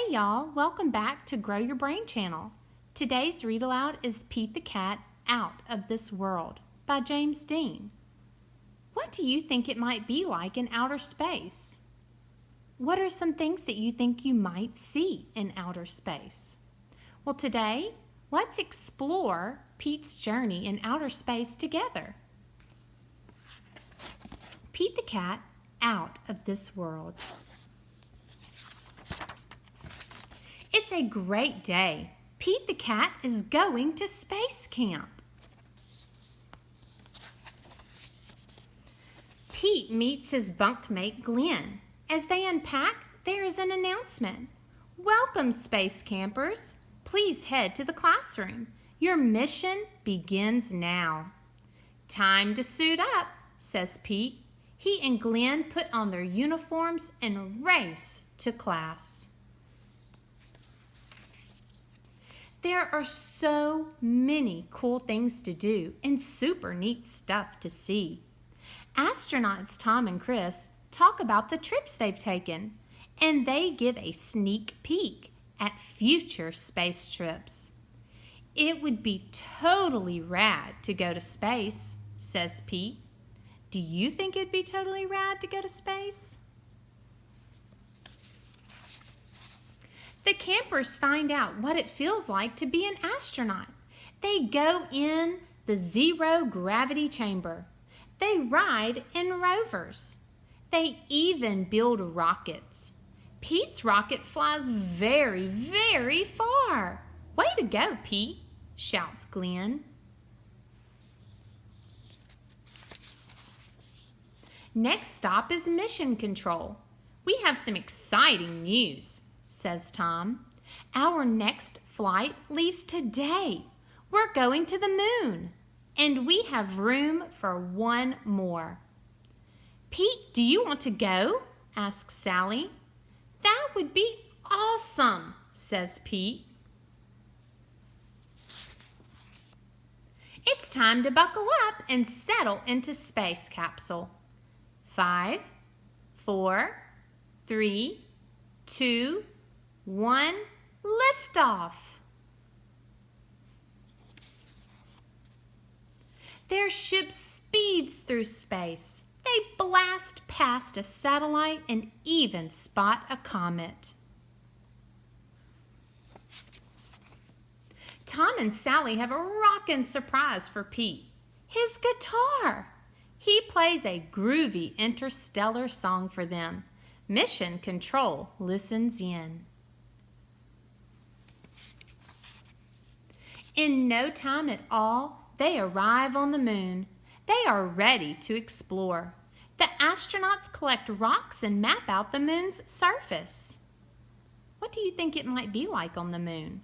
Hey y'all, welcome back to Grow Your Brain channel. Today's read aloud is Pete the Cat Out of This World by James Dean. What do you think it might be like in outer space? What are some things that you think you might see in outer space? Well, today, let's explore Pete's journey in outer space together. Pete the Cat Out of This World. It's a great day. Pete the Cat is going to space camp. Pete meets his bunkmate Glenn. As they unpack, there is an announcement. Welcome, space campers. Please head to the classroom. Your mission begins now. Time to suit up, says Pete. He and Glenn put on their uniforms and race to class. There are so many cool things to do and super neat stuff to see. Astronauts Tom and Chris talk about the trips they've taken, and they give a sneak peek at future space trips. It would be totally rad to go to space, says Pete. Do you think it'd be totally rad to go to space? The campers find out what it feels like to be an astronaut. They go in the zero gravity chamber. They ride in rovers. They even build rockets. Pete's rocket flies very, very far. Way to go, Pete, shouts Glenn. Next stop is mission control. We have some exciting news, says Tom. Our next flight leaves today. We're going to the moon, and we have room for one more. Pete, do you want to go? Asks Sally. That would be awesome, says Pete. It's time to buckle up and settle into space capsule. 5, 4, 3, 2, 1, liftoff. Their ship speeds through space. They blast past a satellite and even spot a comet. Tom and Sally have a rockin' surprise for Pete. His guitar. He plays a groovy interstellar song for them. Mission Control listens in. In no time at all, they arrive on the moon. They are ready to explore. The astronauts collect rocks and map out the moon's surface. What do you think it might be like on the moon?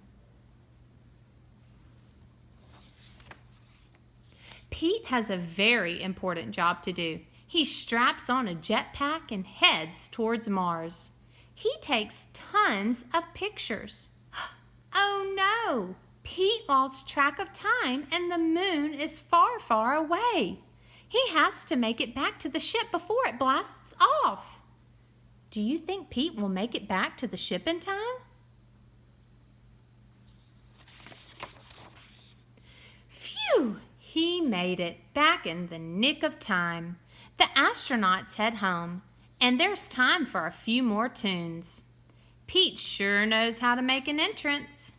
Pete has a very important job to do. He straps on a jetpack and heads towards Mars. He takes tons of pictures. Oh no! Pete lost track of time and the moon is far, far away. He has to make it back to the ship before it blasts off. Do you think Pete will make it back to the ship in time? Phew! He made it back in the nick of time. The astronauts head home, and there's time for a few more tunes. Pete sure knows how to make an entrance.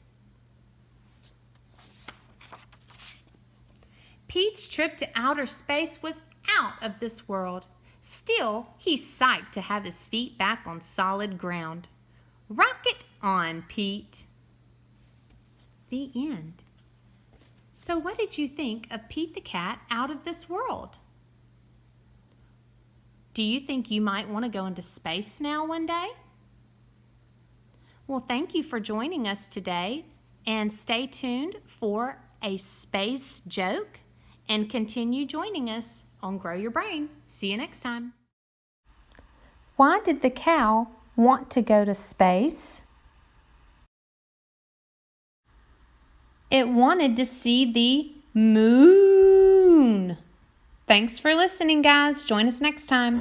Pete's trip to outer space was out of this world. Still, he's psyched to have his feet back on solid ground. Rocket on, Pete. The end. So what did you think of Pete the Cat Out of This World? Do you think you might want to go into space now one day? Well, thank you for joining us today, and stay tuned for a space joke and continue joining us on Grow Your Brain. See you next time. Why did the cow want to go to space? It wanted to see the moon. Thanks for listening, guys. Join us next time.